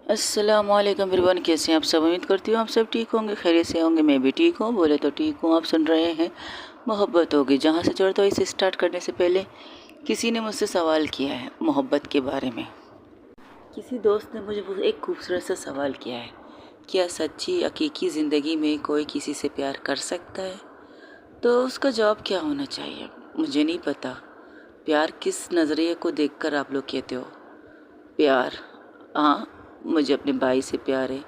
अस्सलाम वालेकुम एवरीवन, कैसे हैं आप सब। उम्मीद करती हूँ आप सब ठीक होंगे, खैरियत से होंगे। मैं भी ठीक हूँ, बोले तो ठीक हूँ। आप सुन रहे हैं मोहब्बत होगी। जहाँ से चढ़ता हूँ, इसे स्टार्ट करने से पहले किसी ने मुझसे सवाल किया है मोहब्बत के बारे में। किसी दोस्त ने मुझे एक खूबसूरत सा सवाल किया है, क्या सच्ची हकीकी ज़िंदगी में कोई किसी से प्यार कर सकता है? तो उसका जवाब क्या होना चाहिए मुझे नहीं पता। प्यार किस नज़रिए को देखकर आप लोग कहते हो प्यार? हाँ, मुझे अपने भाई से प्यार है,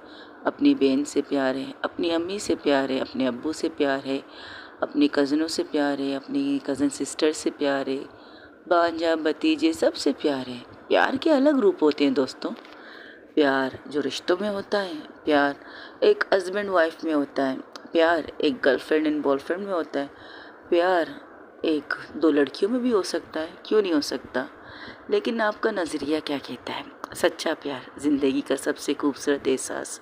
अपनी बहन से प्यार है, अपनी अम्मी से प्यार है, अपने अब्बू से प्यार है, अपनी कज़नों से प्यार है, अपनी कज़न सिस्टर से प्यार है, भांजा भतीजे सबसे प्यार है। प्यार के अलग रूप होते हैं दोस्तों। प्यार जो रिश्तों में होता है, प्यार एक हस्बैंड वाइफ में होता है, प्यार एक गर्लफ्रेंड एंड बॉयफ्रेंड में होता है, प्यार एक दो लड़कियों में भी हो सकता है, क्यों नहीं हो सकता। लेकिन आपका नज़रिया क्या कहता है? सच्चा प्यार, ज़िंदगी का सबसे खूबसूरत एहसास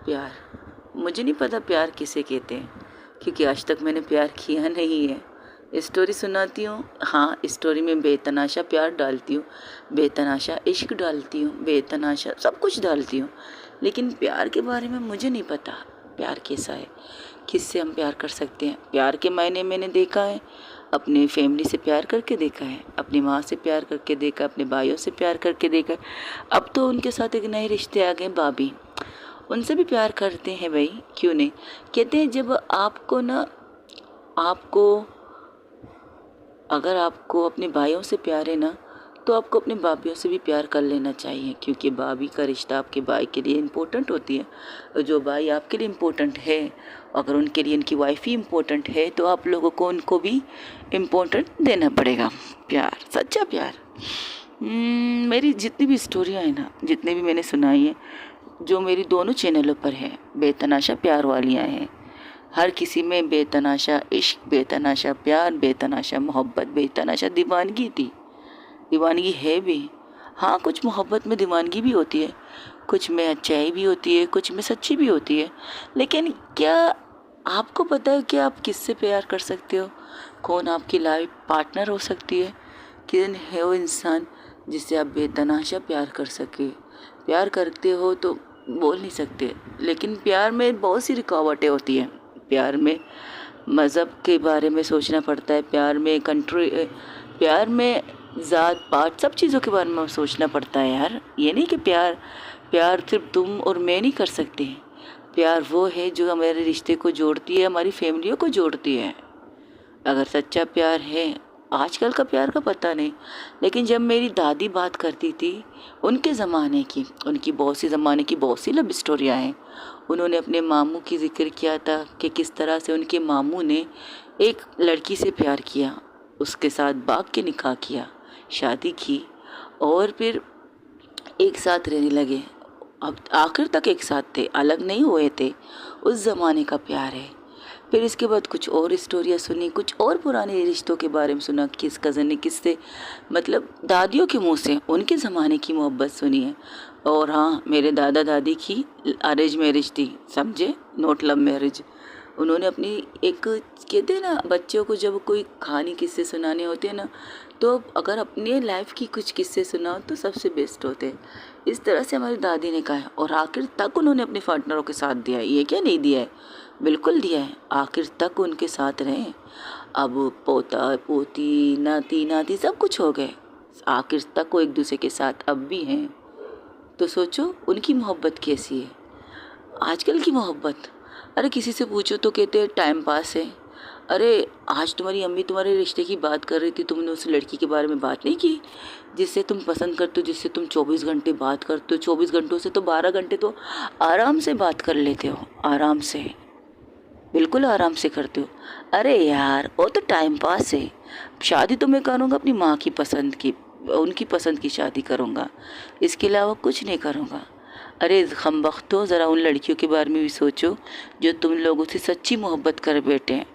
प्यार। मुझे नहीं पता प्यार किसे कहते हैं, क्योंकि आज तक मैंने प्यार किया नहीं है। स्टोरी सुनाती हूँ, हाँ, स्टोरी में बेतनाशा प्यार डालती हूँ, बेतनाशा इश्क डालती हूँ, बेतनाशा सब कुछ डालती हूँ, लेकिन प्यार के बारे में मुझे नहीं पता प्यार कैसा है, किससे हम प्यार कर सकते हैं। प्यार के मायने मैंने देखा है, अपनी फैमिली से प्यार करके देखा है, अपनी माँ से प्यार करके देखा, अपने भाइयों से प्यार करके देखा। अब तो उनके साथ एक नए रिश्ते आ गए, भाभी, उनसे भी प्यार करते हैं भाई, क्यों नहीं। कहते हैं जब आपको ना, आपको अगर आपको अपने भाइयों से प्यार है ना, तो आपको अपने भाभीयों से भी प्यार कर लेना चाहिए, क्योंकि भाभी का रिश्ता आपके भाई के लिए इम्पोर्टेंट होती है। और जो भाई आपके लिए इम्पोर्टेंट है, अगर उनके लिए उनकी वाइफ ही इम्पोर्टेंट है, तो आप लोगों को उनको भी इम्पोर्टेंट देना पड़ेगा। प्यार, सच्चा प्यार। मेरी जितनी भी स्टोरियाँ हैं ना, जितने भी मैंने सुनाई है, जो मेरी दोनों चैनलों पर है, बेतनाशा प्यार वालियाँ हैं। हर किसी में बेतनाशा इश्क, बेतनाशा प्यार, बेतनाशा मोहब्बत, बेतनाशा दीवानगी थी, दीवानगी है भी। हाँ, कुछ मोहब्बत में दीवानगी भी होती है, कुछ में अच्छाई भी होती है, कुछ में सच्ची भी होती है। लेकिन क्या आपको पता है कि आप किससे प्यार कर सकते हो? कौन आपकी लाइफ पार्टनर हो सकती है? किन है वो इंसान जिससे आप बेतनाशा प्यार कर सके? प्यार करते हो तो बोल नहीं सकते, लेकिन प्यार में बहुत सी रुकावटें होती हैं। प्यार में मज़हब के बारे में सोचना पड़ता है, प्यार में कंट्री, प्यार में ज़ात पात, सब चीज़ों के बारे में सोचना पड़ता है यार। ये नहीं कि प्यार प्यार सिर्फ तुम और मैं नहीं कर सकते। प्यार वो है जो हमारे रिश्ते को जोड़ती है, हमारी फैमिलियों को जोड़ती है। अगर सच्चा प्यार है, आजकल का प्यार का पता नहीं, लेकिन जब मेरी दादी बात करती थी उनके ज़माने की, उनकी बहुत सी ज़माने की बहुत सी लव स्टोरियाँ हैं। उन्होंने अपने मामू की जिक्र किया था कि किस तरह से उनके मामू ने एक लड़की से प्यार किया, उसके साथ बाग के निकाह किया, शादी की, और फिर एक साथ रहने लगे। अब आखिर तक एक साथ थे, अलग नहीं हुए थे। उस ज़माने का प्यार है। फिर इसके बाद कुछ और स्टोरियाँ सुनी, कुछ और पुराने रिश्तों के बारे में सुना, किस कज़न ने किससे, मतलब दादियों के मुंह से उनके ज़माने की मोहब्बत सुनी है। और हाँ, मेरे दादा दादी की अरेंज मैरिज थी, समझे, नोट लव मैरिज। उन्होंने अपनी एक, कहते हैं ना, बच्चों को जब कोई कहानी किस्से सुनाने होते हैं ना, तो अगर अपने लाइफ की कुछ किस्से सुनाओ तो सबसे बेस्ट होते हैं। इस तरह से हमारी दादी ने कहा है, और आखिर तक उन्होंने अपने पार्टनरों के साथ दिया है। ये क्या नहीं दिया है, बिल्कुल दिया है, आखिर तक उनके साथ रहे। अब पोता पोती नाती नाती सब कुछ हो गए, आखिर तक वो एक दूसरे के साथ अब भी हैं। तो सोचो उनकी मोहब्बत कैसी है। आजकल की मोहब्बत, अरे किसी से पूछो तो कहते हैं टाइम पास है। अरे आज तुम्हारी अम्मी तुम्हारे रिश्ते की बात कर रही थी, तुमने उस लड़की के बारे में बात नहीं की जिससे तुम पसंद करते हो, जिससे तुम 24 घंटे बात करते हो। 24 घंटों से तो 12 घंटे तो आराम से बात कर लेते हो, आराम से, बिल्कुल आराम से करते हो। अरे यार वो तो टाइम पास है। शादी तो मैं करूँगा अपनी माँ की पसंद की, उनकी पसंद की शादी करूँगा, इसके अलावा कुछ नहीं करूँगा। अरे हम वक्तों, ज़रा उन लड़कियों के बारे में भी सोचो जो तुम लोगों से सच्ची मोहब्बत कर बैठे हैं,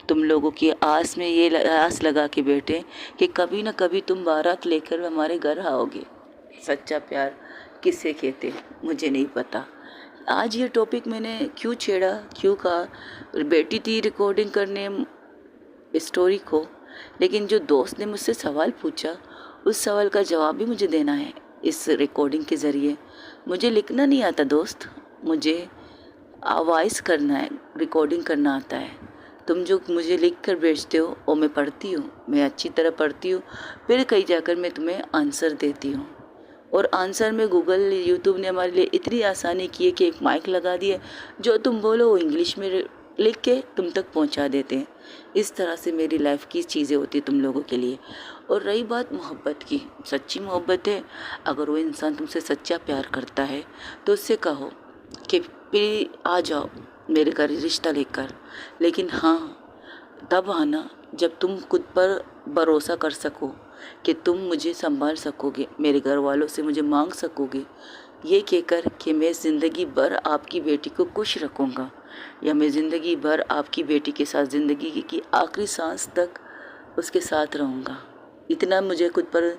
तुम लोगों की आस में ये आस लगा के बैठे कि कभी ना कभी तुम बारात लेकर हमारे घर आओगे। सच्चा प्यार किसे कहते हैं मुझे नहीं पता। आज ये टॉपिक मैंने क्यों छेड़ा, क्यों कहा, बैठी थी रिकॉर्डिंग करने स्टोरी को, लेकिन जो दोस्त ने मुझसे सवाल पूछा उस सवाल का जवाब भी मुझे देना है इस रिकॉर्डिंग के ज़रिए। मुझे लिखना नहीं आता दोस्त, मुझे वॉइस करना है, रिकॉर्डिंग करना आता है। तुम जो मुझे लिख कर भेजते हो वो मैं पढ़ती हूँ, मैं अच्छी तरह पढ़ती हूँ, फिर कहीं जाकर मैं तुम्हें आंसर देती हूँ। और आंसर में गूगल यूट्यूब ने हमारे लिए इतनी आसानी की है कि एक माइक लगा दिया, जो तुम बोलो वो इंग्लिश में लिख के तुम तक पहुंचा देते हैं। इस तरह से मेरी लाइफ की चीज़ें होती तुम लोगों के लिए। और रही बात मोहब्बत की, सच्ची मोहब्बत है, अगर वो इंसान तुमसे सच्चा प्यार करता है तो उससे कहो कि फिर आ जाओ मेरे घर रिश्ता लेकर। लेकिन हाँ, तब आना जब तुम खुद पर भरोसा कर सको कि तुम मुझे संभाल सकोगे, मेरे घर वालों से मुझे मांग सकोगे, ये कहकर कि मैं ज़िंदगी भर आपकी बेटी को खुश रखूँगा, या मैं ज़िंदगी भर आपकी बेटी के साथ ज़िंदगी की आखिरी सांस तक उसके साथ रहूँगा। इतना मुझे खुद पर,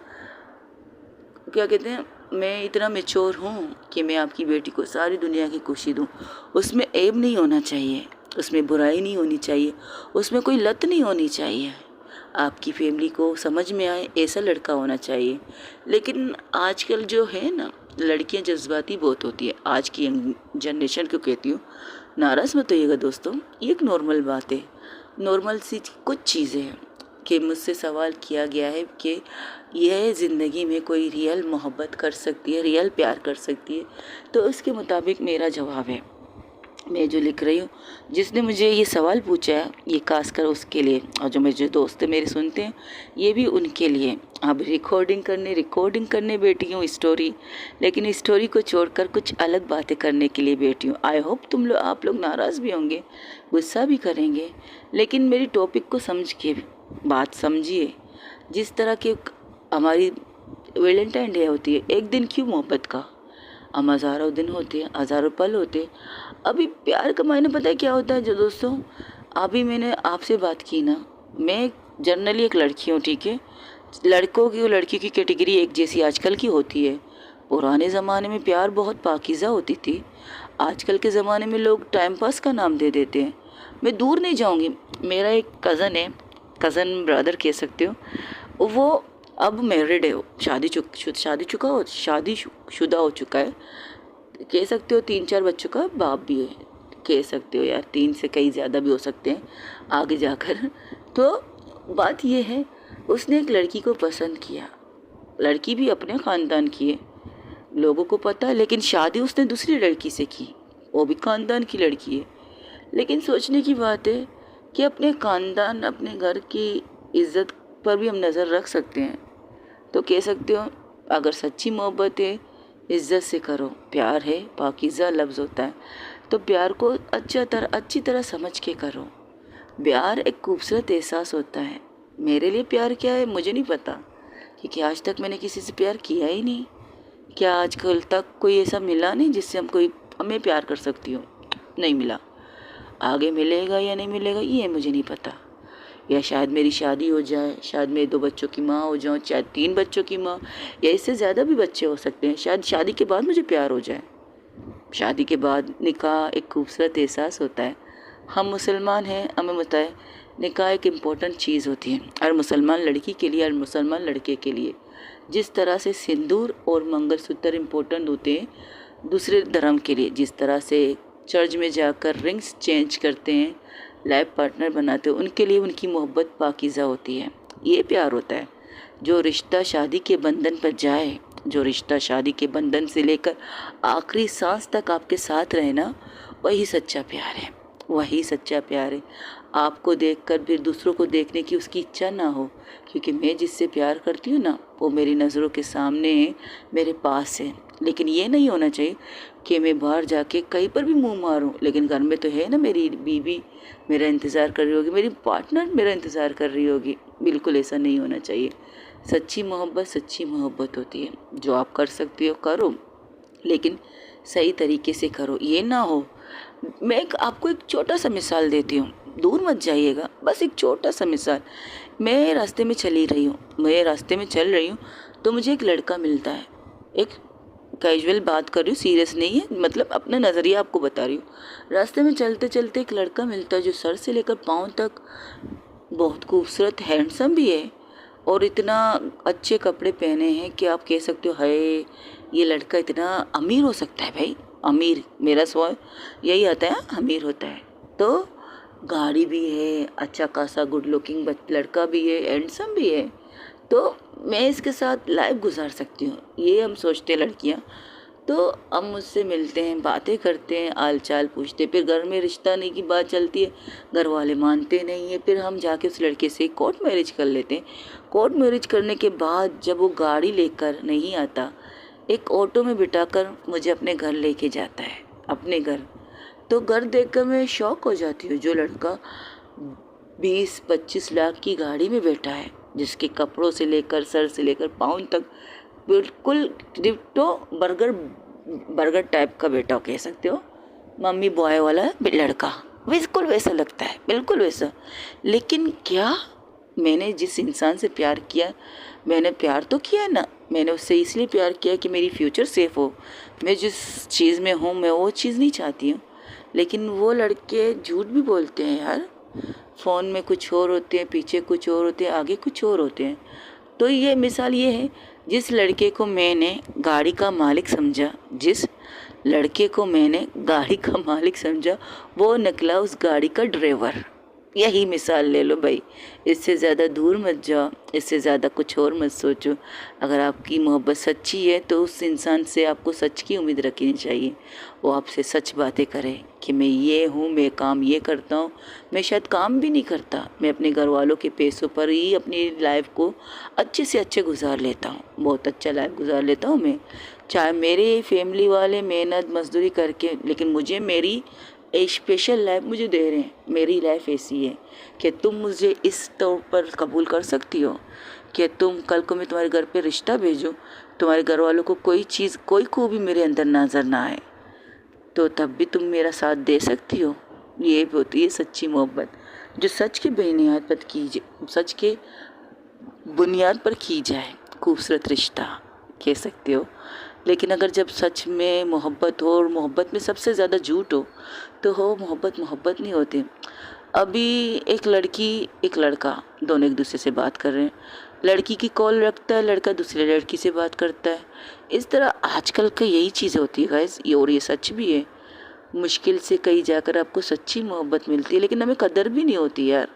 क्या कहते हैं, मैं इतना मैच्योर हूँ कि मैं आपकी बेटी को सारी दुनिया की खुशी दूँ। उसमें ऐब नहीं होना चाहिए, उसमें बुराई नहीं होनी चाहिए, उसमें कोई लत नहीं होनी चाहिए। आपकी फैमिली को समझ में आए ऐसा लड़का होना चाहिए। लेकिन आजकल जो है ना, लड़कियां जज्बाती बहुत होती है। आज की यंग जनरेशन को कहती हूँ, नाराज़ मत होइएगा दोस्तों, ये एक नॉर्मल बात है, नॉर्मल सी कुछ चीज़ें हैं कि मुझसे सवाल किया गया है कि यह ज़िंदगी में कोई रियल मोहब्बत कर सकती है, रियल प्यार कर सकती है। तो उसके मुताबिक मेरा जवाब है, मैं जो लिख रही हूँ, जिसने मुझे ये सवाल पूछा है ये खासकर उसके लिए, और जो मेरे दोस्त मेरे सुनते हैं ये भी उनके लिए। अब रिकॉर्डिंग करने बैठी हूँ स्टोरी, लेकिन स्टोरी को छोड़कर कुछ अलग बातें करने के लिए बैठी हूँ। आई होप आप लोग नाराज़ भी होंगे, गुस्सा भी करेंगे, लेकिन मेरी टॉपिक को समझ के बात समझिए। जिस तरह की हमारी वैलेंटाइन डे होती है, एक दिन क्यों मोहब्बत का, हम हज़ारों दिन होते हैं, हज़ारों पल होते हैं। अभी प्यार का मायने पता है क्या होता है जो दोस्तों, अभी मैंने आपसे बात की ना, मैं जनरली एक लड़की हूँ, ठीक है। लड़कों की और लड़की की कैटेगरी एक जैसी आजकल की होती है। पुराने ज़माने में प्यार बहुत पाकीज़ा होती थी, आजकल के ज़माने में लोग टाइम पास का नाम दे देते हैं। मैं दूर नहीं जाऊँगी, मेरा एक कज़न है, कज़न ब्रदर कह सकते हो, वो अब मैरिड है, शादीशुदा हो चुका है, कह सकते हो 3-4 बच्चों का बाप भी है, कह सकते हो यार, 3 से कई ज़्यादा भी हो सकते हैं आगे जाकर। तो बात ये है, उसने एक लड़की को पसंद किया, लड़की भी अपने ख़ानदान की है, लोगों को पता है, लेकिन शादी उसने दूसरी लड़की से की, वो भी ख़ानदान की लड़की है। लेकिन सोचने की बात है कि अपने ख़ानदान, अपने घर की इज़्ज़त पर भी हम नज़र रख सकते हैं। तो कह सकते हो, अगर सच्ची मोहब्बत है इज़्ज़त से करो, प्यार है पाकीज़ा लफ्ज़ होता है, तो प्यार को अच्छी तरह समझ के करो। प्यार एक खूबसूरत एहसास होता है। मेरे लिए प्यार क्या है मुझे नहीं पता, क्योंकि आज तक मैंने किसी से प्यार किया ही नहीं। क्या आजकल तक कोई ऐसा मिला नहीं जिससे हमें प्यार कर सकती हो, नहीं मिला। आगे मिलेगा या नहीं मिलेगा ये मुझे नहीं पता, या शायद मेरी शादी हो जाए, शायद मैं 2 बच्चों की माँ हो जाऊँ, चाहे 3 बच्चों की माँ, या इससे ज़्यादा भी बच्चे हो सकते हैं। शायद शादी के बाद मुझे प्यार हो जाए। शादी के बाद निकाह एक खूबसूरत एहसास होता है। हम मुसलमान हैं, हमें पता है निकाह एक इम्पोर्टेंट चीज़ होती है, हर मुसलमान लड़की के लिए, हर मुसलमान लड़के के लिए। जिस तरह से सिंदूर और मंगलसूत्र इम्पोर्टेंट होते हैं दूसरे धर्म के लिए, जिस तरह से चर्च में जाकर रिंग्स चेंज करते हैं, लाइफ पार्टनर बनाते हैं, उनके लिए उनकी मोहब्बत पाकीज़ा होती है। ये प्यार होता है। जो रिश्ता शादी के बंधन पर जाए, जो रिश्ता शादी के बंधन से लेकर आखिरी सांस तक आपके साथ रहे ना, वही सच्चा प्यार है, वही सच्चा प्यार है। आपको देखकर फिर दूसरों को देखने की उसकी इच्छा ना हो, क्योंकि मैं जिससे प्यार करती हूँ ना, वो मेरी नज़रों के सामने है, मेरे पास है। लेकिन ये नहीं होना चाहिए कि मैं बाहर जाके कहीं पर भी मुंह मारूं, लेकिन घर में तो है ना मेरी बीवी मेरा इंतज़ार कर रही होगी, मेरी पार्टनर मेरा इंतज़ार कर रही होगी। बिल्कुल ऐसा नहीं होना चाहिए। सच्ची मोहब्बत होती है। जो आप कर सकती हो करो, लेकिन सही तरीके से करो। ये ना हो, मैं आपको एक छोटा सा मिसाल देती हूँ, दूर मत जाइएगा, बस एक छोटा सा मिसाल। मैं रास्ते में चल रही हूँ तो मुझे एक लड़का मिलता है, एक कैजुअल बात कर रही हूँ, सीरियस नहीं है, मतलब अपना नज़रिया आपको बता रही हूँ। रास्ते में चलते चलते एक लड़का मिलता है जो सर से लेकर पाँव तक बहुत खूबसूरत, हैंडसम भी है, और इतना अच्छे कपड़े पहने हैं कि आप कह सकते हो हाय ये लड़का इतना अमीर हो सकता है भाई, अमीर, मेरा स्वभाव यही आता है, अमीर होता है तो गाड़ी भी है, अच्छा खासा गुड लुकिंग लड़का भी है, हैंडसम भी है, तो मैं इसके साथ लाइफ गुजार सकती हूँ, ये हम सोचते हैं लड़कियाँ। तो हम मुझसे मिलते हैं, बातें करते हैं, हाल चाल पूछते, फिर घर में रिश्ता नहीं की बात चलती है, घर वाले मानते नहीं है, फिर हम जाके उस लड़के से कोर्ट मैरिज कर लेते हैं। कोर्ट मैरिज करने के बाद जब वो गाड़ी लेकर नहीं आता, एक ऑटो में बिठाकर मुझे अपने घर लेके जाता है, अपने घर। तो घर देखकर मैं शॉक हो जाती हूँ, जो लड़का 20-25 लाख की गाड़ी में बैठा है, जिसके कपड़ों से लेकर सर से लेकर पाँव तक बिल्कुल डिट्टो बर्गर टाइप का बेटा कह सकते हो, मम्मी बॉय वाला लड़का, बिल्कुल वैसा लगता है, बिल्कुल वैसा। लेकिन क्या मैंने जिस इंसान से प्यार किया, मैंने प्यार तो किया है ना, मैंने उससे इसलिए प्यार किया कि मेरी फ्यूचर सेफ हो, मैं जिस चीज़ में हूँ मैं वो चीज़ नहीं चाहती हूँ। लेकिन वो लड़के झूठ भी बोलते हैं यार, फ़ोन में कुछ और होते हैं, पीछे कुछ और होते हैं, आगे कुछ और होते हैं। तो ये मिसाल ये है, जिस लड़के को मैंने गाड़ी का मालिक समझा, जिस लड़के को मैंने गाड़ी का मालिक समझा, वो निकला उस गाड़ी का ड्राइवर। यही मिसाल ले लो भाई, इससे ज़्यादा दूर मत जाओ, इससे ज़्यादा कुछ और मत सोचो। अगर आपकी मोहब्बत सच्ची है तो उस इंसान से आपको सच की उम्मीद रखनी चाहिए, वो आपसे सच बातें करे कि मैं ये हूँ, मैं काम ये करता हूँ। मैं शायद काम भी नहीं करता, मैं अपने घर वालों के पैसों पर ही अपनी लाइफ को अच्छे से अच्छे गुजार लेता हूँ, बहुत अच्छा लाइफ गुजार लेता हूँ मैं। चाहे मेरे फैमिली वाले मेहनत मजदूरी करके, लेकिन मुझे मेरी एक स्पेशल लाइफ मुझे दे रहे हैं। मेरी लाइफ ऐसी है कि तुम मुझे इस तौर पर कबूल कर सकती हो कि तुम कल को मैं तुम्हारे घर पे रिश्ता भेजूं, तुम्हारे घर वालों को कोई चीज़, कोई खूबी मेरे अंदर नज़र ना आए, तो तब भी तुम मेरा साथ दे सकती हो। ये होती है सच्ची मोहब्बत, जो सच की बुनियाद पर सच के बुनियाद पर की जाए, खूबसूरत रिश्ता कह सकते हो। लेकिन अगर जब सच में मोहब्बत हो और मोहब्बत में सबसे ज़्यादा झूठ हो, तो हो मोहब्बत मोहब्बत नहीं होती। अभी एक लड़की एक लड़का दोनों एक दूसरे से बात कर रहे हैं, लड़की की कॉल रखता है, लड़का दूसरे लड़की से बात करता है। इस तरह आजकल का यही चीज़ें होती है गाइस, ये और ये सच भी है। मुश्किल से कहीं जाकर आपको सच्ची मोहब्बत मिलती है, लेकिन हमें कदर भी नहीं होती यार।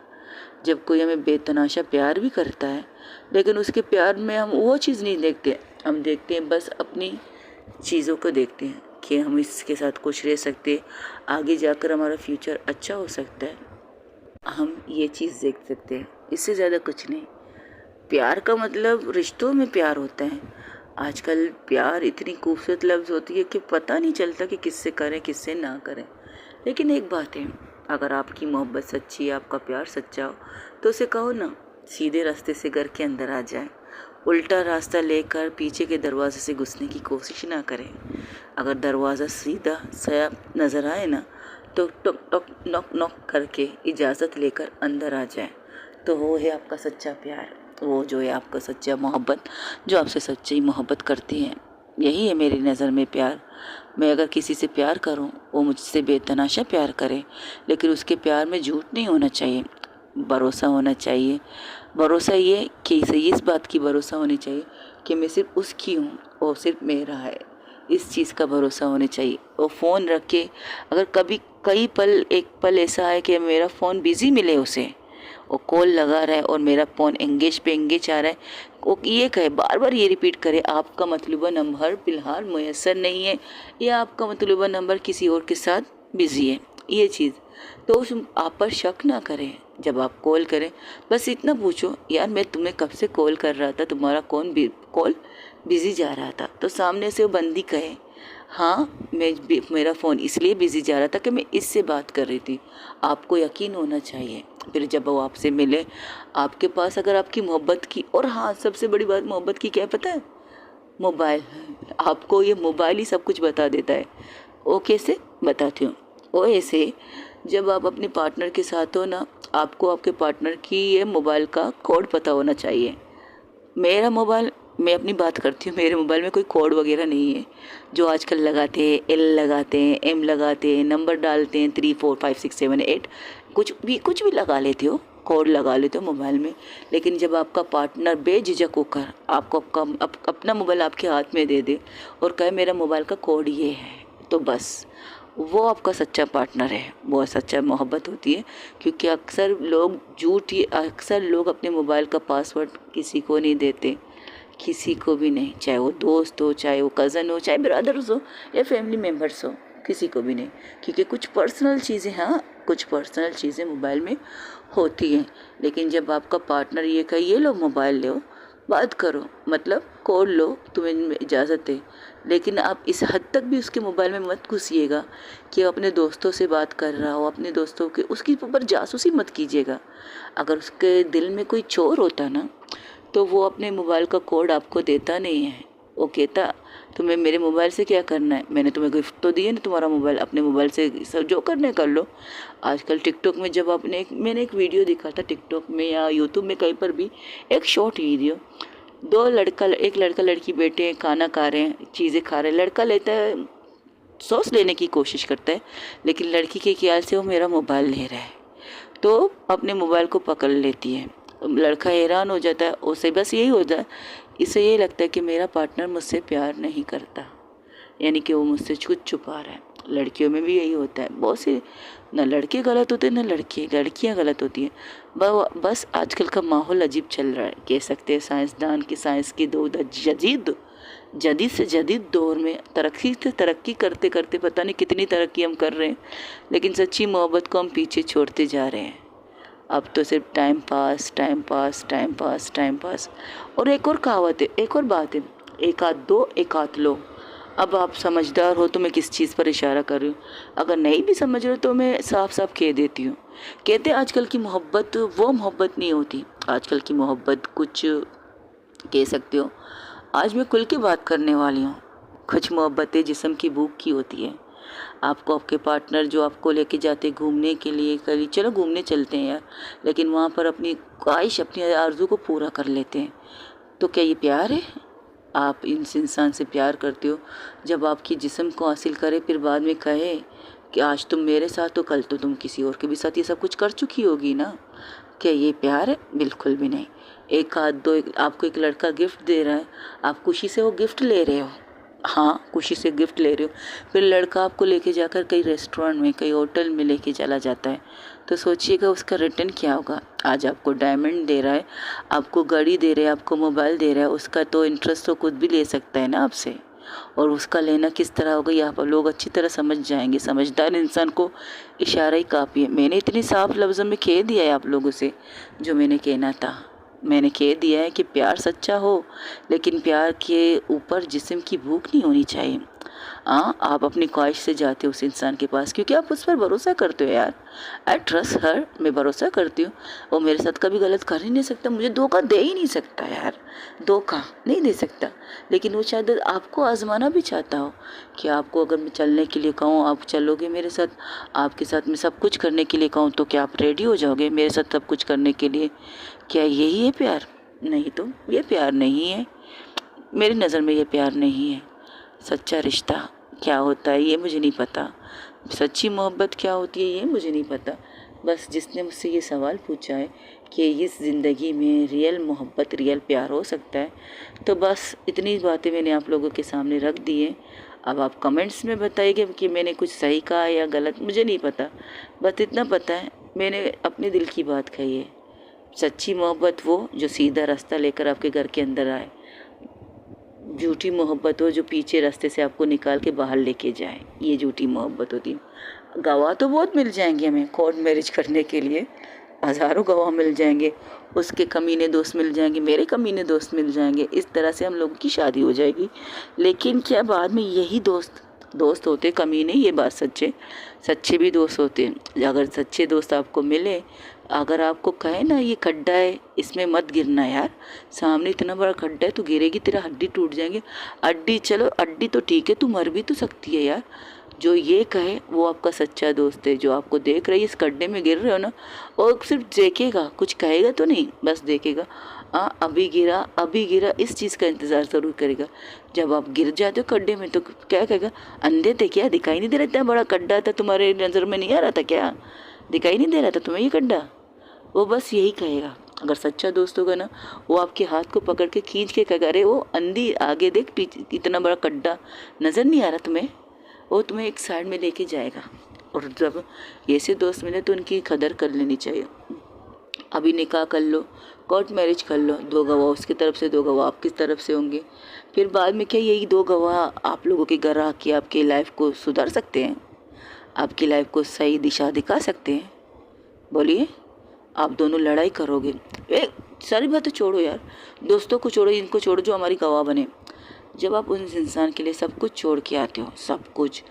जब कोई हमें बेतनाशा प्यार भी करता है, लेकिन उसके प्यार में हम वो चीज़ नहीं देखते, हम देखते हैं बस अपनी चीज़ों को देखते हैं कि हम इसके साथ खुश रह सकते, आगे जाकर हमारा फ्यूचर अच्छा हो सकता है, हम ये चीज़ देख सकते हैं, इससे ज़्यादा कुछ नहीं। प्यार का मतलब रिश्तों में प्यार होता है। आजकल प्यार इतनी खूबसूरत लफ्ज़ होती है कि पता नहीं चलता कि किससे करें किससे ना करें। लेकिन एक बात है, अगर आपकी मोहब्बत सच्ची है, आपका प्यार सच्चा हो, तो उसे कहो ना सीधे रास्ते से घर के अंदर आ जाए, उल्टा रास्ता लेकर पीछे के दरवाजे से घुसने की कोशिश ना करें। अगर दरवाज़ा सीधा सा नज़र आए ना, तो टक टक नॉक नॉक करके इजाज़त लेकर अंदर आ जाए, तो वो है आपका सच्चा प्यार, वो जो है आपका सच्चा मोहब्बत, जो आपसे सच्ची मोहब्बत करती है। यही है मेरी नज़र में प्यार। मैं अगर किसी से प्यार करूं, वो मुझसे बेतनाशा प्यार करे, लेकिन उसके प्यार में झूठ नहीं होना चाहिए, भरोसा होना चाहिए। भरोसा ये कि इस बात की भरोसा होनी चाहिए कि मैं सिर्फ उसकी हूँ और सिर्फ मेरा है, इस चीज़ का भरोसा होना चाहिए। वो फ़ोन रख के अगर कभी कई पल, एक पल ऐसा है कि मेरा फ़ोन बिज़ी मिले उसे, वो कॉल लगा रहा है और मेरा फ़ोन एंगेज पे एंगेज आ रहा है, वो ये कहे, बार बार ये रिपीट करे, आपका मतलूबा नंबर फ़िलहाल मैसर नहीं है, या आपका मतलूबा नंबर किसी और के साथ बिज़ी है, ये चीज़, तो उस आप पर शक ना करें। जब आप कॉल करें, बस इतना पूछो, यार मैं तुम्हें कब से कॉल कर रहा था, तुम्हारा कॉल बिज़ी जा रहा था, तो सामने से वो बंदी कहे, हाँ मेरा फ़ोन इसलिए बिज़ी जा रहा था कि मैं इससे बात कर रही थी। आपको यकीन होना चाहिए। फिर जब वो आपसे मिले, आपके पास अगर आपकी मोहब्बत की, और हाँ सबसे बड़ी बात मोहब्बत की क्या है पता है, मोबाइल। आपको ये मोबाइल ही सब कुछ बता देता है। वो कैसे बताती हूँ, वो ऐसे, जब आप अपने पार्टनर के साथ हो ना, आपको आपके पार्टनर की ये मोबाइल का कोड पता होना चाहिए। मेरा मोबाइल, मैं अपनी बात करती हूँ, मेरे मोबाइल में कोई कोड वगैरह नहीं है जो आजकल लगाते हैं, एल लगाते हैं, एम लगाते हैं, नंबर डालते हैं 3 4 5 6 7 8, कुछ भी लगा लेते हो। कोड लगा लेते हो मोबाइल में, लेकिन जब आपका पार्टनर बेझिझक होकर आपको अपना मोबाइल आपके हाथ में दे दे और कहे मेरा मोबाइल का कोड ये है, तो बस वो आपका सच्चा पार्टनर है, वो सच्चा मोहब्बत होती है। क्योंकि अक्सर लोग अपने मोबाइल का पासवर्ड किसी को नहीं देते, किसी को भी नहीं, चाहे वो दोस्त हो, चाहे वो कज़न हो, चाहे ब्रदर्स हो या फैमिली मेम्बर्स हो, किसी को भी नहीं। क्योंकि कुछ पर्सनल चीज़ें मोबाइल में होती हैं। लेकिन जब आपका पार्टनर ये कहे ये लो मोबाइल लो, बात करो, मतलब कोड लो, तुम्हें इजाज़त है, लेकिन आप इस हद तक भी उसके मोबाइल में मत घुसिएगा कि अपने दोस्तों से बात कर रहा हो, अपने दोस्तों के उसके ऊपर जासूसी मत कीजिएगा। अगर उसके दिल में कोई चोर होता ना, तो वो अपने मोबाइल का कोड आपको देता नहीं है। वो कहता तुम्हें मेरे मोबाइल से क्या करना है, मैंने तुम्हें गिफ्ट तो दिए ना, तुम्हारा मोबाइल अपने मोबाइल से सब जो करने कर लो। आजकल टिकटॉक में जब मैंने एक वीडियो देखा था टिकटॉक में या यूट्यूब में कहीं पर भी, एक शॉर्ट वीडियो, एक लड़का लड़की बैठे हैं, खाना खा रहे हैं, चीज़ें खा रहे हैं। लड़का लेता है, सॉस लेने की कोशिश करता है, लेकिन लड़की के ख्याल से वो मेरा मोबाइल ले रहा है, तो अपने मोबाइल को पकड़ लेती है। लड़का हैरान हो जाता है, उसे बस यही होता है, इसे ये लगता है कि मेरा पार्टनर मुझसे प्यार नहीं करता, यानी कि वो मुझसे कुछ छुपा रहा है। लड़कियों में भी यही होता है, बहुत से न लड़के गलत होते हैं न लड़कियां गलत होती हैं। बस आजकल का माहौल अजीब चल रहा है, कह सकते हैं साइंसदान की साइंस की जदीद से जदीद दौर में तरक्की करते करते पता नहीं कितनी तरक्की हम कर रहे हैं, लेकिन सच्ची मोहब्बत को हम पीछे छोड़ते जा रहे हैं। अब तो सिर्फ टाइम पास। और एक और कहावत है, एक और बात है, एक हाथ दो एक हाथ लो। अब आप समझदार हो तो मैं किस चीज़ पर इशारा कर रही हूँ, अगर नहीं भी समझ रहे हो तो मैं साफ साफ कह देती हूँ। कहते हैं आजकल की मोहब्बत वो मोहब्बत नहीं होती, आजकल की मोहब्बत कुछ कह सकते हो, आज मैं खुल के बात करने वाली हूँ, कुछ मोहब्बतें जिस्म की भूख की होती है। आपको आपके पार्टनर जो आपको लेके जाते घूमने के लिए, कभी चलो घूमने चलते हैं यार, लेकिन वहाँ पर अपनी ख्वाहिश अपनी आरज़ू को पूरा कर लेते हैं, तो क्या ये प्यार है? आप इस इंसान से प्यार करते हो जब आपकी जिस्म को हासिल करे, फिर बाद में कहे कि आज तुम मेरे साथ हो, कल तो तुम किसी और के भी साथ ये सब कुछ कर चुकी होगी ना। क्या ये प्यार है? बिल्कुल भी नहीं। एक हाथ दो आपको एक लड़का गिफ्ट दे रहा है, आप खुशी से वो गिफ्ट ले रहे हो, हाँ खुशी से गिफ्ट ले रहे हो, फिर लड़का आपको लेके जाकर कई रेस्टोरेंट में कई होटल में लेके चला जाता है, तो सोचिएगा उसका रिटर्न क्या होगा। आज आपको डायमंड दे रहा है, आपको गाड़ी दे रहा है, आपको मोबाइल दे रहा है, उसका तो इंटरेस्ट तो खुद भी ले सकता है ना आपसे, और उसका लेना किस तरह होगा यहाँ पर लोग अच्छी तरह समझ जाएंगे। समझदार इंसान को इशारा ही काफ़ी है। मैंने इतनी साफ लफ्ज़ों में कह दिया है आप लोगों से जो मैंने कहना था, मैंने कह दिया है कि प्यार सच्चा हो, लेकिन प्यार के ऊपर जिस्म की भूख नहीं होनी चाहिए। हाँ, आप अपनी ख्वाहिश से जाते हो उस इंसान के पास क्योंकि आप उस पर भरोसा करते हो यार। आई ट्रस्ट हर, मैं भरोसा करती हूँ, वो मेरे साथ कभी गलत कर ही नहीं सकता, मुझे धोखा दे ही नहीं सकता यार, धोखा नहीं दे सकता। लेकिन वो शायद आपको आजमाना भी चाहता हो कि आपको अगर मैं चलने के लिए कहूँ आप चलोगे मेरे साथ, आपके साथ मैं सब कुछ करने के लिए कहूँ तो क्या आप रेडी हो जाओगे मेरे साथ सब कुछ करने के लिए? क्या यही है प्यार? नहीं तो ये प्यार नहीं है, मेरी नज़र में ये प्यार नहीं है। सच्चा रिश्ता क्या होता है ये मुझे नहीं पता, सच्ची मोहब्बत क्या होती है ये मुझे नहीं पता। बस जिसने मुझसे ये सवाल पूछा है कि इस ज़िंदगी में रियल मोहब्बत रियल प्यार हो सकता है, तो बस इतनी बातें मैंने आप लोगों के सामने रख दी है। अब आप कमेंट्स में बताइए कि मैंने कुछ सही कहा या गलत, मुझे नहीं पता, बस इतना पता है मैंने अपने दिल की बात कही है। सच्ची मोहब्बत वो जो सीधा रास्ता लेकर आपके घर के अंदर आए, झूठी मोहब्बत हो जो पीछे रास्ते से आपको निकाल के बाहर लेके जाए, ये झूठी मोहब्बत होती है। गवाह तो बहुत मिल जाएंगे हमें कोर्ट मैरिज करने के लिए, हज़ारों गवाह मिल जाएंगे, उसके कमीने दोस्त मिल जाएंगे, मेरे कमीने दोस्त मिल जाएंगे, इस तरह से हम लोगों की शादी हो जाएगी। लेकिन क्या बाद में यही दोस्त होते कमीने? ये बात सच्चे भी दोस्त होते हैं। अगर सच्चे दोस्त आपको मिले, अगर आपको कहे ना ये खड्डा है इसमें मत गिरना यार, सामने इतना बड़ा खड्डा है, तू गिरेगी तेरा हड्डी टूट जाएंगे, हड्डी तो ठीक है, तू मर भी तो सकती है यार, जो ये कहे वो आपका सच्चा दोस्त है। जो आपको देख रही है इस खड्डे में गिर रहे हो ना, और सिर्फ देखेगा, कुछ कहेगा तो नहीं, बस देखेगा, हाँ अभी गिरा, इस चीज़ का इंतज़ार ज़रूर करेगा। जब आप गिर जाते हो खड्डे में तो क्या कहेगा, अंधे थे क्या, दिखाई नहीं दे रहा, इतना बड़ा खड्डा था, तुम्हारे नज़र में नहीं आ रहा था क्या, दिखाई नहीं दे रहा था तुम्हें ये खड्डा? वो बस यही कहेगा। अगर सच्चा दोस्त होगा ना, वो आपके हाथ को पकड़ के खींच के कहेगा, अरे वो अंधी आगे देख, पीछे इतना बड़ा गड्ढा नज़र नहीं आ रहा तुम्हें, वो तुम्हें एक साइड में लेके जाएगा। और जब ऐसे दोस्त मिले तो उनकी कदर कर लेनी चाहिए। अभी निकाह कर लो, कोर्ट मैरिज कर लो, 2 गवाह उसकी तरफ से 2 गवाह आपकी तरफ से होंगे। फिर बाद में क्या यही 2 गवाह आप लोगों के घर आके आपकी लाइफ को सुधार सकते हैं, आपकी लाइफ को सही दिशा दिखा सकते हैं? बोलिए। आप दोनों लड़ाई करोगे, सारी बातें छोड़ो यार, दोस्तों को छोड़ो, इनको छोड़ो जो हमारी गवाह बने। जब आप उस इंसान के लिए सब कुछ छोड़ के आते हो, सब कुछ,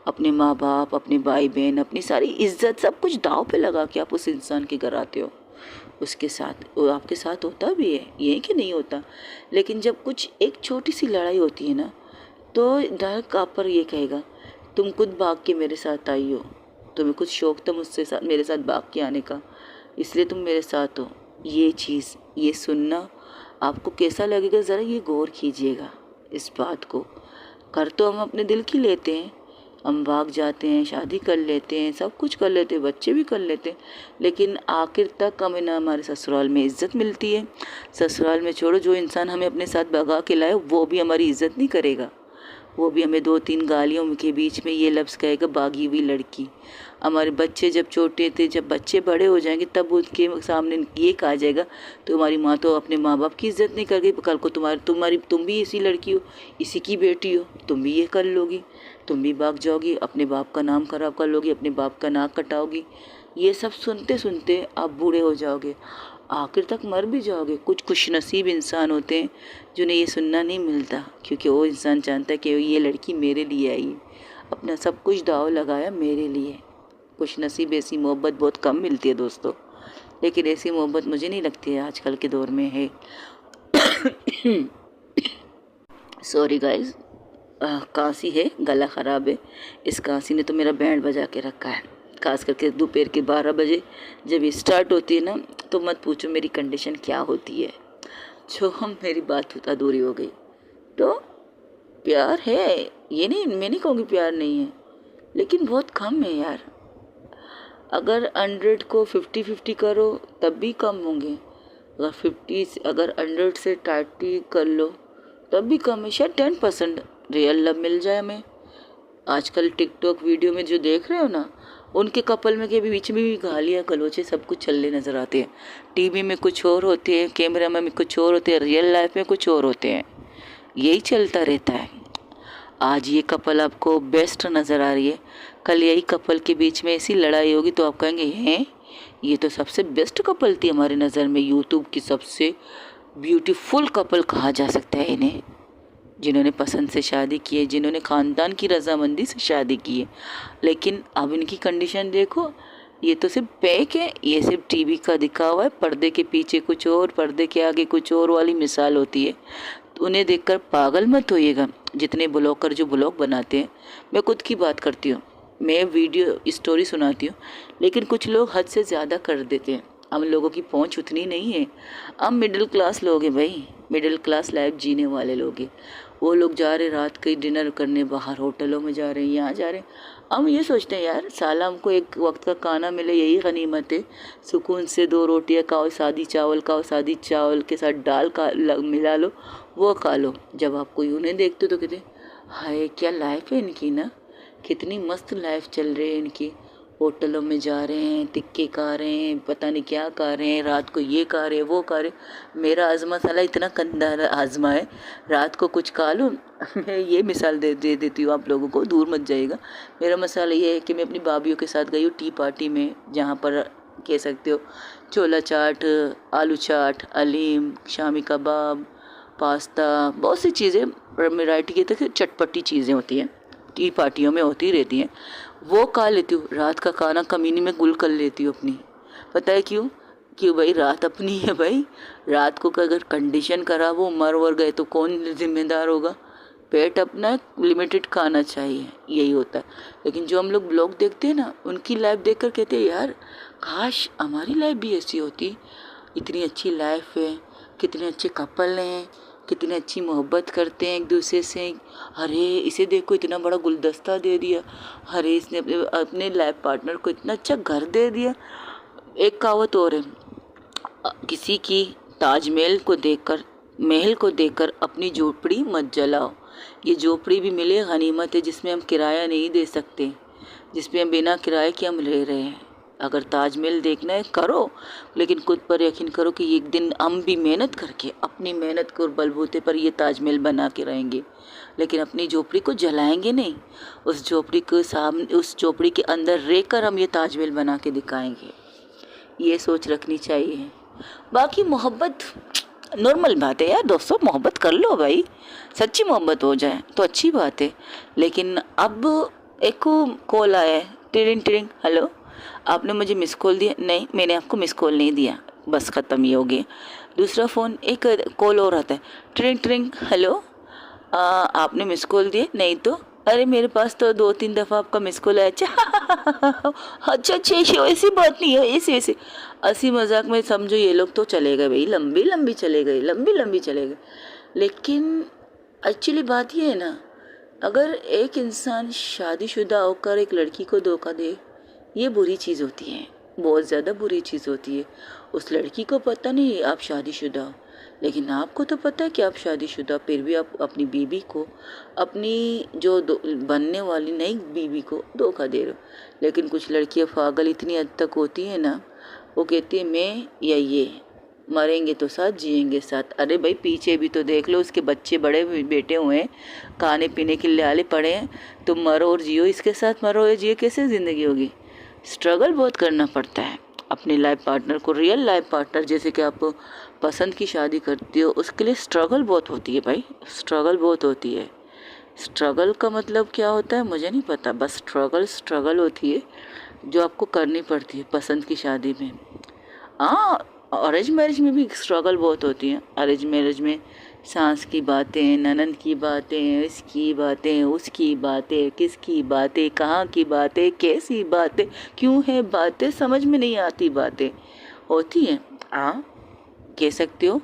अपने माँ बाप, अपने भाई बहन, अपनी सारी इज्जत, सब कुछ दाव पे लगा के आप उस इंसान के घर आते हो, उसके साथ वो आपके साथ होता भी है, ये कि नहीं होता। लेकिन जब कुछ एक छोटी सी लड़ाई होती है ना, तो डायरेक्ट आप पर ये कहेगा, तुम खुद भाग के मेरे साथ आई हो, तुम्हें कुछ शौक था मुझसे साथ मेरे साथ भाग के आने का, इसलिए तुम मेरे साथ हो। ये चीज़, ये सुनना आपको कैसा लगेगा, ज़रा ये गौर कीजिएगा इस बात को। कर तो हम अपने दिल की लेते हैं, हम भाग जाते हैं, शादी कर लेते हैं, सब कुछ कर लेते हैं, बच्चे भी कर लेते हैं, लेकिन आखिर तक हमें ना हमारे ससुराल में इज़्ज़त मिलती है। ससुराल में छोड़ो, जो इंसान हमें अपने साथ भगा के लाए वो भी हमारी इज़्ज़त नहीं करेगा, वो भी हमें 2-3 गालियों के बीच में ये लफ्ज़ कहेगा, भागी हुई लड़की। हमारे बच्चे जब छोटे थे, जब बच्चे बड़े हो जाएंगे तब उनके सामने ये कहा जाएगा, तुम्हारी माँ तो अपने माँ बाप की इज़्ज़त नहीं कर गई, कल को तुम भी इसी लड़की हो, इसी की बेटी हो, तुम भी ये कर लोगी, तुम भी भाग जाओगी, अपने बाप का नाम खराब कर लोगी, अपने बाप का नाक कटाओगी। ये सब सुनते सुनते आप बूढ़े हो जाओगे, आखिर तक मर भी जाओगे। कुछ खुशनसीब इंसान होते हैं जिन्हें ये सुनना नहीं मिलता, क्योंकि वो इंसान जानता है कि ये लड़की मेरे लिए आई है, अपना सब कुछ दाव लगाया मेरे लिए। खुशनसीब ऐसी मोहब्बत बहुत कम मिलती है दोस्तों, लेकिन ऐसी मोहब्बत मुझे नहीं लगती है आजकल के दौर में है। सॉरी गाइस, कांसी है, गला ख़राब है, इस कांसी ने तो मेरा बैंड बजा के रखा है। खास करके दोपहर के 12 बजे जब ये स्टार्ट होती है ना, तो मत पूछो मेरी कंडीशन क्या होती है। जो हम मेरी बात अधूरी हो गई। तो प्यार है, ये नहीं, मैं नहीं कहूँगी प्यार नहीं है, लेकिन बहुत कम है यार। अगर 100 को 50-50 करो तब भी कम होंगे, अगर 100 से 30 कर लो तब भी कम है। शायद 10% रियल लव मिल जाए हमें। आजकल टिकटॉक वीडियो में जो देख रहे हो ना, उनके कपल में के बीच में भी गालियाँ गलौचे सब कुछ चलने नज़र आते हैं। टीवी में कुछ और होते हैं, कैमरा में कुछ और होते हैं, रियल लाइफ में कुछ और होते हैं, यही चलता रहता है। आज ये कपल आपको बेस्ट नज़र आ रही है, कल यही कपल के बीच में ऐसी लड़ाई होगी तो आप कहेंगे, हैं ये तो सबसे बेस्ट कपल थी हमारी नज़र में, यूट्यूब की सबसे ब्यूटीफुल कपल कहा जा सकता है इन्हें, जिन्होंने पसंद से शादी की है, जिन्होंने ख़ानदान की रजामंदी से शादी की है। लेकिन अब इनकी कंडीशन देखो, ये तो सिर्फ पैक है, ये सिर्फ टीवी का दिखा हुआ है, पर्दे के पीछे कुछ और, पर्दे के आगे कुछ और वाली मिसाल होती है। तो उन्हें देखकर पागल मत होइएगा, जितने ब्लॉगर जो ब्लॉग बनाते हैं। मैं खुद की बात करती हूँ, मैं वीडियो स्टोरी सुनाती हूँ, लेकिन कुछ लोग हद से ज़्यादा कर देते हैं। हम लोगों की पहुंच उतनी नहीं है, हम मिडिल क्लास लोग हैं भाई, मिडिल क्लास लाइफ जीने वाले लोग हैं। वो लोग जा रहे रात के डिनर करने बाहर होटलों में जा रहे हैं, यहाँ जा रहे हैं। हम ये सोचते हैं यार साला हमको एक वक्त का खाना मिले यही गनीमत है, सुकून से 2 रोटियाँ खाओ, सादी चावल खाओ, सादी चावल के साथ दाल का मिला लो, वो खा लो। जब आप कोई उन्हें देखते हो तो कहते हाय क्या लाइफ है इनकी ना, कितनी मस्त लाइफ चल रही है इनकी, होटलों में जा रहे हैं, टिक्के खा रहे हैं, पता नहीं क्या खा रहे हैं, रात को ये खा रहे हैं, वो खा रहे हैं। मेरा आज़मा साला इतना गंदा आज़मा है, रात को कुछ खा लूँ। मैं ये मिसाल दे देती हूँ आप लोगों को, दूर मत जाइएगा। मेरा मसाला ये है कि मैं अपनी भाभीयों के साथ गई हूँ टी पार्टी में, जहाँ पर कह सकते हो छोला चाट, आलू चाट, अलीम, शामी कबाब, पास्ता, बहुत सी चीज़ें वैरायटी की तक चटपटी चीज़ें होती हैं, टी पार्टियों में होती रहती हैं, वो खा लेती हूँ। रात का खाना कमीनी में गुल कर लेती हूँ अपनी। पता है क्यों? क्यों भाई, रात अपनी है भाई। रात को अगर कंडीशन खराब हो, मर वर गए तो कौन जिम्मेदार होगा? पेट अपना है, लिमिटेड खाना चाहिए, यही होता है। लेकिन जो हम लोग ब्लॉग देखते हैं ना, उनकी लाइफ देखकर कहते हैं यार काश हमारी लाइफ भी ऐसी होती, इतनी अच्छी लाइफ है, कितने अच्छे कपल हैं, कितनी अच्छी मोहब्बत करते हैं एक दूसरे से। अरे इसे देखो इतना बड़ा गुलदस्ता दे दिया, अरे इसने अपने लाइफ पार्टनर को इतना अच्छा घर दे दिया। एक कहावत और है, किसी की ताजमहल को देखकर, महल को देखकर अपनी झोपड़ी मत जलाओ। ये झोपड़ी भी मिले गनीमत है, जिसमें हम किराया नहीं दे सकते, जिसमें हम बिना किराए के हम रह रहे हैं। अगर ताजमहल देखना है करो, लेकिन खुद पर यकीन करो कि एक दिन हम भी मेहनत करके अपनी मेहनत को बलबूते पर ये ताजमहल बना के रहेंगे, लेकिन अपनी झोपड़ी को जलाएंगे नहीं। उस झोपड़ी के सामने, उस झोपड़ी के अंदर रहकर हम ये ताजमहल बना के दिखाएंगे। ये सोच रखनी चाहिए। बाकी मोहब्बत नॉर्मल बात है यार दोस्तों, मोहब्बत कर लो भाई, सच्ची मोहब्बत हो जाए तो अच्छी बात है। लेकिन अब एक कॉल आया है, टिरिंग टिरिंग, हेलो, आपने मुझे मिस कॉल दिया? नहीं, मैंने आपको मिस कॉल नहीं दिया, बस ख़त्म, ये हो गया। दूसरा फ़ोन, एक कॉल और आता है, टिरिंग टिरिंग, हेलो, आपने मिस कॉल दिया? नहीं तो, अरे मेरे पास तो 2-3 दफ़ा आपका मिस कॉल आया। अच्छा अच्छा, ऐसी बात नहीं है, ऐसे ऐसे हंसी मजाक में समझो ये लोग तो चले गए भाई, लंबी लंबी चले गए, लंबी लंबी चले गए। लेकिन एक्चुअली बात ये है ना, अगर एक इंसान शादीशुदा होकर एक लड़की को धोखा दे, ये बुरी चीज़ होती है, बहुत ज़्यादा बुरी चीज़ होती है। उस लड़की को पता नहीं आप शादीशुदा हो, लेकिन आपको तो पता है कि आप शादीशुदा, फिर भी आप अपनी बीवी को, अपनी जो बनने वाली नई बीवी को धोखा दे रहे हो। लेकिन कुछ लड़कियां पागल इतनी हद तक होती हैं ना, वो कहती है मैं या ये, मरेंगे तो साथ, जिएंगे साथ। अरे भाई पीछे भी तो देख लो, उसके बच्चे बड़े बेटे हुए हैं, खाने पीने के लाले पड़े हैं, तुम मरो और जियो इसके साथ, मरो और जियो, कैसे ज़िंदगी होगी? स्ट्रगल बहुत करना पड़ता है अपने लाइफ पार्टनर को, रियल लाइफ पार्टनर जैसे कि आप पसंद की शादी करती हो, उसके लिए स्ट्रगल बहुत होती है भाई, स्ट्रगल बहुत होती है। स्ट्रगल का मतलब क्या होता है मुझे नहीं पता, बस स्ट्रगल होती है जो आपको करनी पड़ती है पसंद की शादी में। हाँ, अरेंज मैरिज में भी स्ट्रगल बहुत होती है। अरेंज मैरिज में सास की बातें, ननद की बातें, इसकी बातें, उसकी बातें, किसकी बातें, कहाँ की बातें, कैसी बातें, क्यों है बातें, समझ में नहीं आती बातें होती हैं। हाँ, कह सकते हो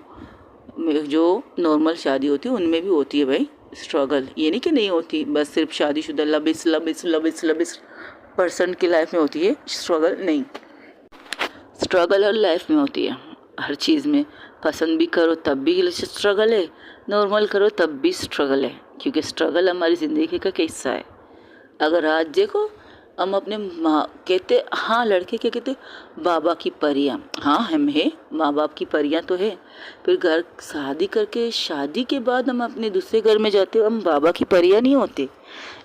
जो नॉर्मल शादी होती है उनमें भी होती है भाई स्ट्रगल, ये नहीं कि नहीं होती। बस सिर्फ शादीशुदा लबिस लबिस लबिस लबिस पर्सन की लाइफ में होती है स्ट्रगल, नहीं, स्ट्रगल हर लाइफ में होती है, हर चीज़ में। पसंद भी करो तब भी स्ट्रगल है, नॉर्मल करो तब भी स्ट्रगल है, क्योंकि स्ट्रगल हमारी ज़िंदगी का हिस्सा है। अगर आज देखो हम अपने माँ कहते, हाँ लड़के क्या कहते, बाबा की परियां, हाँ हम है, माँ बाप की परियां तो है। फिर घर शादी करके, शादी के बाद हम अपने दूसरे घर में जाते हो, हम बाबा की परियां नहीं होते,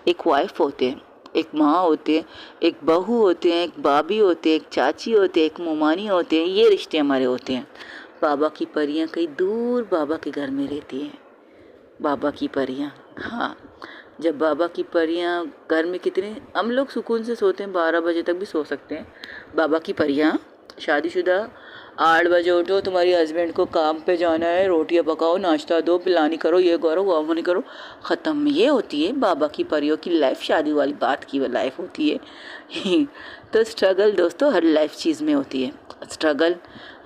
एक वाइफ होते हैं, एक माँ होते हैं, एक बहू होते हैं, एक भाभी होते हैं, एक चाची होते हैं, एक मोमानी होते हैं, ये रिश्ते हमारे होते हैं। बाबा की परियां कहीं दूर बाबा के घर में रहती हैं, बाबा की परियां। हाँ, जब बाबा की परियां घर में, कितने हम लोग सुकून से सोते हैं, 12 बजे तक भी सो सकते हैं। बाबा की परियां शादीशुदा 8 बजे उठो, तुम्हारी हस्बैंड को काम पे जाना है, रोटियां पकाओ, नाश्ता दो, पिलानी करो, ये करो वो नहीं करो, ख़त्म। ये होती है बाबा की परियों की लाइफ, शादी वाली बात की वो लाइफ होती है। तो स्ट्रगल दोस्तों हर लाइफ चीज़ में होती है। स्ट्रगल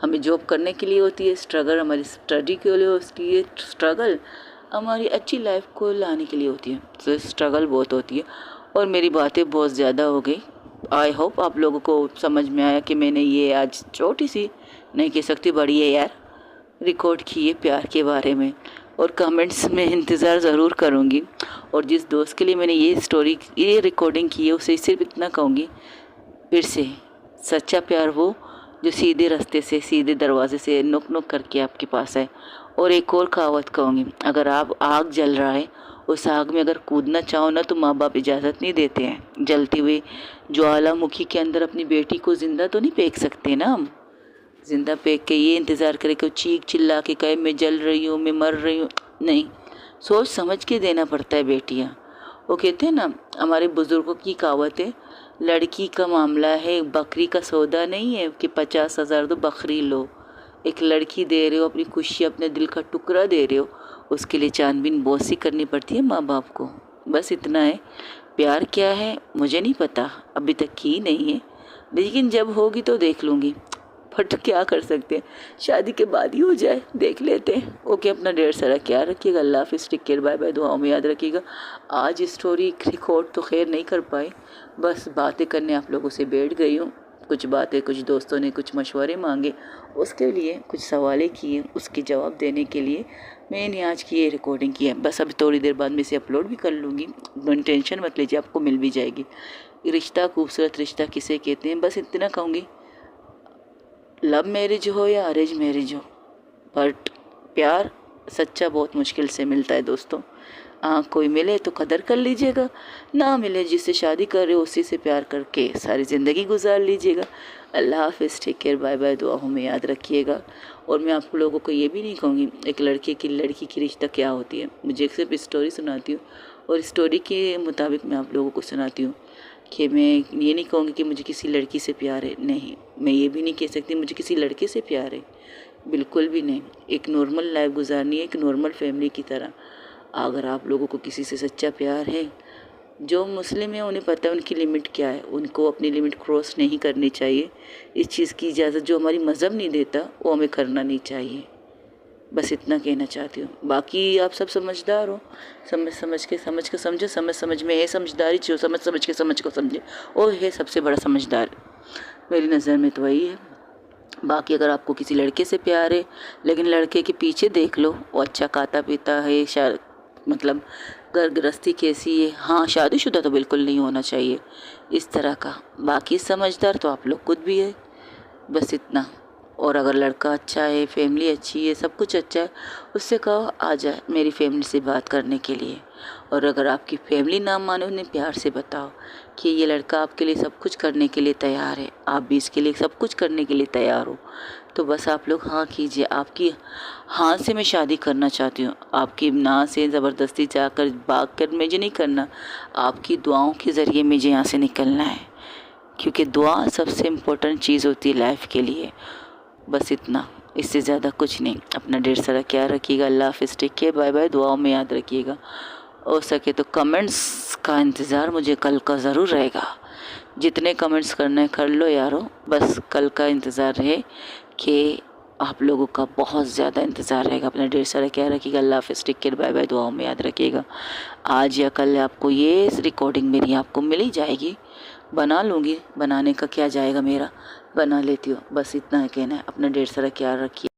हमें जॉब करने के लिए होती है, स्ट्रगल हमारी स्टडी के लिए होती है, स्ट्रगल हमारी अच्छी लाइफ को लाने के लिए होती है। तो स्ट्रगल बहुत होती है। और मेरी बातें बहुत ज़्यादा हो गई, आई होप आप लोगों को समझ में आया कि मैंने ये आज छोटी सी, नहीं कह सकती बड़ी है यार, रिकॉर्ड की है प्यार के बारे में। और कमेंट्स में इंतज़ार ज़रूर करूँगी। और जिस दोस्त के लिए मैंने ये रिकॉर्डिंग की है, उसे सिर्फ इतना कहूँगी, फिर से सच्चा प्यार वो जो सीधे रास्ते से, सीधे दरवाजे से नोक नोक करके आपके पास है। और एक और कहावत कहूँगी, अगर आप आग जल रहा है, उस आग में अगर कूदना चाहो ना तो माँ बाप इजाज़त नहीं देते हैं। जलती हुई ज्वालामुखी के अंदर अपनी बेटी को ज़िंदा तो नहीं फेंक सकते ना हम। ज़िंदा फेंक के ये इंतज़ार करे कि वो चीख चिल्ला के कहे मैं जल रही हूँ, मैं मर रही हूँ, नहीं, सोच समझ के देना पड़ता है बेटियाँ। वो कहते हैं ना, हमारे बुज़ुर्गों की कहावत है, लड़की का मामला है, बकरी का सौदा नहीं है कि 50,000 दो बकरी लो। एक लड़की दे रहे हो, अपनी खुशी, अपने दिल का टुकड़ा दे रहे हो, उसके लिए छानबीन बहुत सी करनी पड़ती है माँ बाप को। बस इतना है। प्यार क्या है मुझे नहीं पता, अभी तक की नहीं है, लेकिन जब होगी तो देख लूँगी। बट क्या कर सकते हैं, शादी के बाद ही हो जाए, देख लेते हैं। ओके, अपना ढेर सारा ख्याल रखिएगा, अल्लाह हाफिज़, टेक केयर, बाय बाय, दुआओं में याद रखिएगा। आज स्टोरी रिकॉर्ड तो खैर नहीं कर पाई, बस बातें करने आप लोगों से बैठ गई हूँ। कुछ बातें, कुछ दोस्तों ने कुछ मशवरे मांगे, उसके लिए कुछ सवालें किए, उसके जवाब देने के लिए मैंने आज की ये रिकॉर्डिंग की है। बस अभी थोड़ी देर बाद मैं इसे अपलोड भी कर लूँगी, टेंशन मत लीजिए, आपको मिल भी जाएगी। रिश्ता, खूबसूरत रिश्ता किसे कहते हैं, बस इतना कहूँगी, लव मैरिज हो या अरेंज मैरिज हो, बट प्यार सच्चा बहुत मुश्किल से मिलता है दोस्तों। हाँ, कोई मिले तो कदर कर लीजिएगा, ना मिले जिससे शादी कर रहे हो उसी से प्यार करके सारी ज़िंदगी गुजार लीजिएगा। अल्लाह हाफ़िज़, टेक केयर, बाय बाय, दुआओं में याद रखिएगा। और मैं आप लोगों को ये भी नहीं कहूँगी एक लड़के की लड़की की रिश्ता क्या होती है, मुझे सिर्फ स्टोरी सुनाती हूँ और स्टोरी के मुताबिक मैं आप लोगों को सुनाती हूँ कि मैं ये नहीं कहूँगी कि मुझे किसी लड़की से प्यार है, नहीं, मैं ये भी नहीं कह सकती मुझे किसी लड़के से प्यार है, बिल्कुल भी नहीं। एक नॉर्मल लाइफ गुजारनी है, एक नॉर्मल फैमिली की तरह। अगर आप लोगों को किसी से सच्चा प्यार है, जो मुस्लिम है उन्हें पता है उनकी लिमिट क्या है, उनको अपनी लिमिट क्रॉस नहीं करनी चाहिए। इस चीज़ की इजाज़त जो हमारी मज़हब नहीं देता वो हमें करना नहीं चाहिए। बस इतना कहना चाहती हूँ। बाकी आप सब समझदार हो, समझ के समझो, समझ में है समझदारी, जो समझ के समझ को समझे वो है सबसे बड़ा समझदार। मेरी नज़र में तो वही है। बाकी अगर आपको किसी लड़के से प्यार है लेकिन लड़के के पीछे देख लो वो अच्छा खाता पीता है, मतलब घर गृहस्थी कैसी है, हाँ शादीशुदा तो बिल्कुल नहीं होना चाहिए इस तरह का। बाकी समझदार तो आप लोग खुद भी है, बस इतना। और अगर लड़का अच्छा है, फैमिली अच्छी है, सब कुछ अच्छा है, उससे कहो आ जाए मेरी फैमिली से बात करने के लिए। और अगर आपकी फैमिली ना माने उन्हें प्यार से बताओ कि ये लड़का आपके लिए सब कुछ करने के लिए तैयार है, आप भी इसके लिए सब कुछ करने के लिए तैयार हो, तो बस आप लोग हाँ कीजिए। आपकी हाँ से मैं शादी करना चाहती हूँ, आपकी ना से ज़बरदस्ती जाकर भाग कर मुझे नहीं करना, आपकी दुआओं के ज़रिए मुझे यहाँ से निकलना है, क्योंकि दुआ सबसे इम्पोर्टेंट चीज़ होती है लाइफ के लिए। बस इतना, इससे ज़्यादा कुछ नहीं। अपना ढेर सारा ख्याल रखिएगा। अल्लाह हाफ़िज़, टेक केयर, बाय बाय, दुआओं में याद रखिएगा। हो सके तो कमेंट्स का इंतज़ार मुझे कल का ज़रूर रहेगा, जितने कमेंट्स करने कर लो यारो, बस कल का इंतज़ार रहे कि आप लोगों का बहुत ज़्यादा इंतज़ार रहेगा। अपना ढेर सारा ख्याल रखिएगा। अल्लाह हाफ़िज़, टेक केयर, बाय बाय, दुआओं में याद रखिएगा। आज या कल आपको ये रिकॉर्डिंग मेरी आपको मिल ही जाएगी, बना लूँगी, बनाने का क्या जाएगा मेरा, बना लेती हूँ। बस इतना है कहना है। अपना ढेर सारा ख्याल रखिए।